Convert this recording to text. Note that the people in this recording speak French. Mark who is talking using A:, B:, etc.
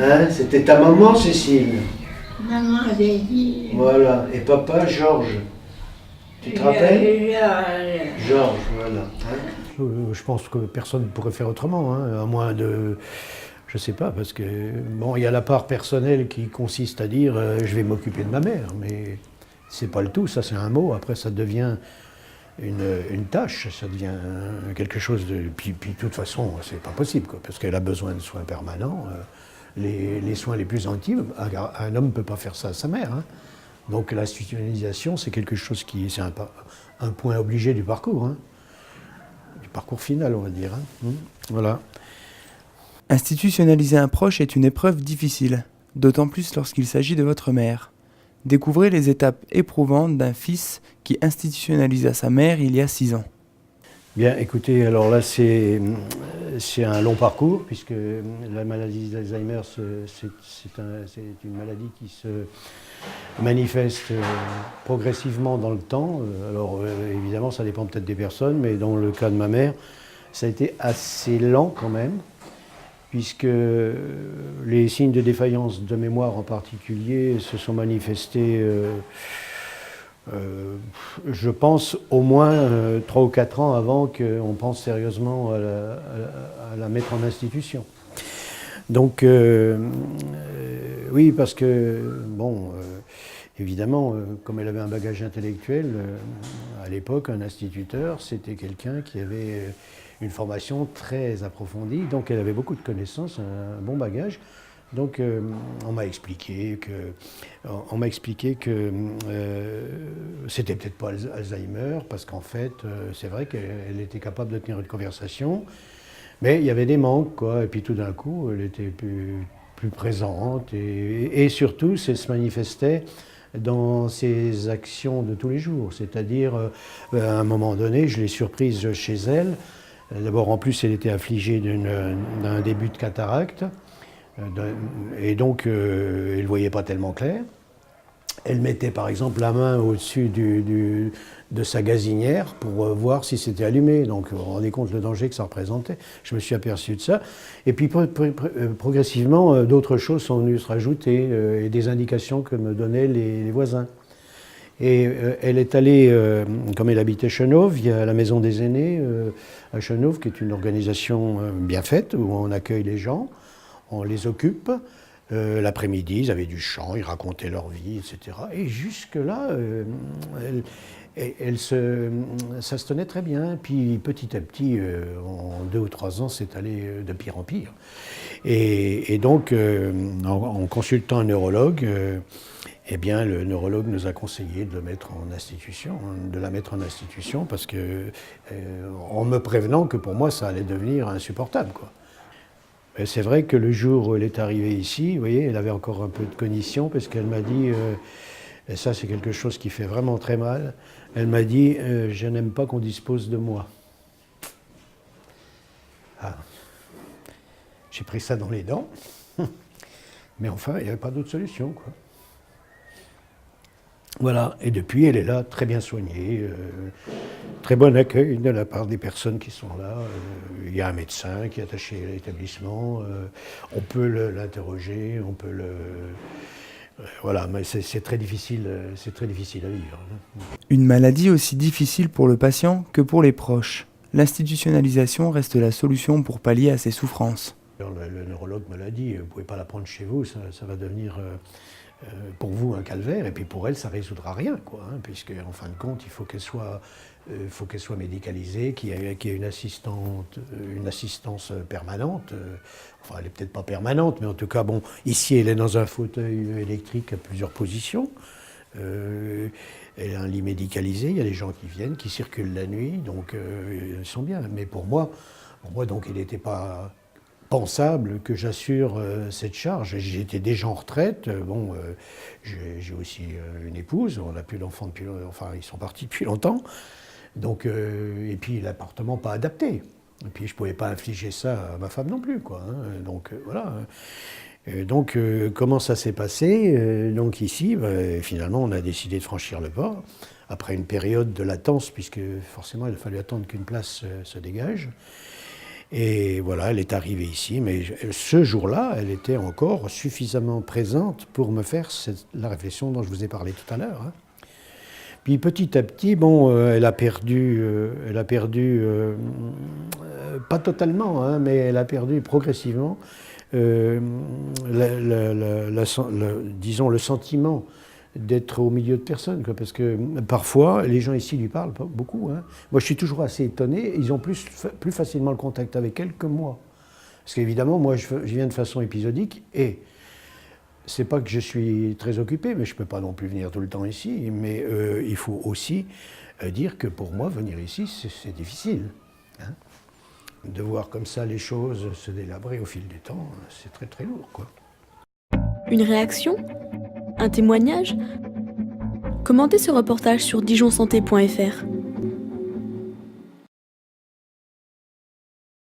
A: Hein, c'était ta maman, Cécile?
B: Maman avait dit.
A: Voilà. Et papa, Georges. Tu te rappelles? Georges, voilà. Hein, je pense que personne ne pourrait faire autrement, hein, à moins de... Je sais pas, parce que, bon, il y a la part personnelle qui consiste à dire je vais m'occuper de ma mère, mais c'est pas le tout, ça c'est un mot, après ça devient une tâche, ça devient quelque chose de... Puis de toute façon, c'est pas possible, quoi, parce qu'elle a besoin de soins permanents. Les soins les plus intimes, un homme ne peut pas faire ça à sa mère. Hein. Donc l'institutionnalisation, c'est quelque chose qui... C'est un point obligé du parcours, hein, du parcours final, on va dire. Hein. Voilà.
C: Institutionnaliser un proche est une épreuve difficile, d'autant plus lorsqu'il s'agit de votre mère. Découvrez les étapes éprouvantes d'un fils qui institutionnalisa sa mère il y a 6 ans.
A: Bien, écoutez, alors là, c'est un long parcours, puisque la maladie d'Alzheimer, c'est une maladie qui se manifeste progressivement dans le temps. Alors, évidemment, ça dépend peut-être des personnes, mais dans le cas de ma mère, ça a été assez lent quand même, puisque les signes de défaillance de mémoire en particulier se sont manifestés, je pense, au moins 3 ou 4 ans avant qu'on pense sérieusement à la mettre en institution. Donc, oui, parce que, bon, évidemment, comme elle avait un bagage intellectuel, à l'époque, un instituteur, c'était quelqu'un qui avait une formation très approfondie, donc elle avait beaucoup de connaissances, un bon bagage. Donc on m'a expliqué que c'était peut-être pas Alzheimer, parce qu'en fait, c'est vrai qu'elle était capable de tenir une conversation, mais il y avait des manques, quoi. Et puis tout d'un coup, elle était plus présente, et surtout, ça se manifestait dans ses actions de tous les jours. C'est-à-dire, à un moment donné, je l'ai surprise chez elle. D'abord, en plus, elle était affligée d'un début de cataracte, et donc elle ne voyait pas tellement clair. Elle mettait par exemple la main au-dessus de sa gazinière pour voir si c'était allumé. Donc vous vous rendez compte le danger que ça représentait. Je me suis aperçu de ça. Et puis progressivement, d'autres choses sont venues se rajouter, et des indications que me donnaient les voisins. Et elle est allée, comme elle habitait Chenauve, il y a la Maison des Aînés à Chenauve, qui est une organisation bien faite, où on accueille les gens, on les occupe. L'après-midi, ils avaient du chant, ils racontaient leur vie, etc. Et jusque-là, ça se tenait très bien. Puis petit à petit, en 2 ou 3 ans, c'est allé de pire en pire. Et donc, en consultant un neurologue, eh bien, le neurologue nous a conseillé de la mettre en institution, parce que, en me prévenant que pour moi, ça allait devenir insupportable, quoi. C'est vrai que le jour où elle est arrivée ici, vous voyez, elle avait encore un peu de cognition, parce qu'elle m'a dit, et ça c'est quelque chose qui fait vraiment très mal, elle m'a dit je n'aime pas qu'on dispose de moi. Ah. J'ai pris ça dans les dents, mais enfin, il n'y avait pas d'autre solution, quoi. Voilà, et depuis, elle est là, très bien soignée, très bon accueil de la part des personnes qui sont là. Il y a un médecin qui est attaché à l'établissement, on peut l'interroger, on peut le... voilà, mais c'est très difficile à vivre.
C: Une maladie aussi difficile pour le patient que pour les proches. L'institutionnalisation reste la solution pour pallier à ces souffrances.
A: Le neurologue me l'a dit, vous ne pouvez pas la prendre chez vous, ça va devenir... pour vous un calvaire, et puis pour elle ça ne résoudra rien, quoi, hein, puisque en fin de compte il faut qu'elle soit médicalisée, qu'il y ait une assistance permanente. Enfin, elle n'est peut-être pas permanente, mais en tout cas, bon, ici elle est dans un fauteuil électrique à plusieurs positions. Elle a un lit médicalisé, il y a des gens qui viennent, qui circulent la nuit, donc ils sont bien. Mais pour moi donc il n'était pas pensable que j'assure cette charge. J'étais déjà en retraite. Bon, j'ai aussi une épouse. On n'a plus d'enfants depuis, enfin, ils sont partis depuis longtemps. Donc, et puis l'appartement pas adapté. Et puis je pouvais pas infliger ça à ma femme non plus, quoi. Hein. Donc voilà. Donc comment ça s'est passé? Donc ici, finalement, on a décidé de franchir le pas après une période de latence, puisque forcément il a fallu attendre qu'une place se dégage. Et voilà, elle est arrivée ici, mais ce jour-là, elle était encore suffisamment présente pour me faire la réflexion dont je vous ai parlé tout à l'heure. Hein. Puis petit à petit, bon, elle a perdu, pas totalement, hein, mais elle a perdu progressivement, disons, le sentiment d'être au milieu de personnes, quoi, parce que parfois, les gens ici lui parlent pas beaucoup. Hein. Moi, je suis toujours assez étonné, ils ont plus facilement le contact avec elle que moi. Parce qu'évidemment, moi, je viens de façon épisodique, et c'est pas que je suis très occupé, mais je peux pas non plus venir tout le temps ici, mais il faut aussi dire que pour moi, venir ici, c'est difficile. Hein. De voir comme ça les choses se délabrer au fil du temps, c'est très très lourd, quoi.
D: Une réaction ? Un témoignage ? Commentez ce reportage sur dijonsanté.fr.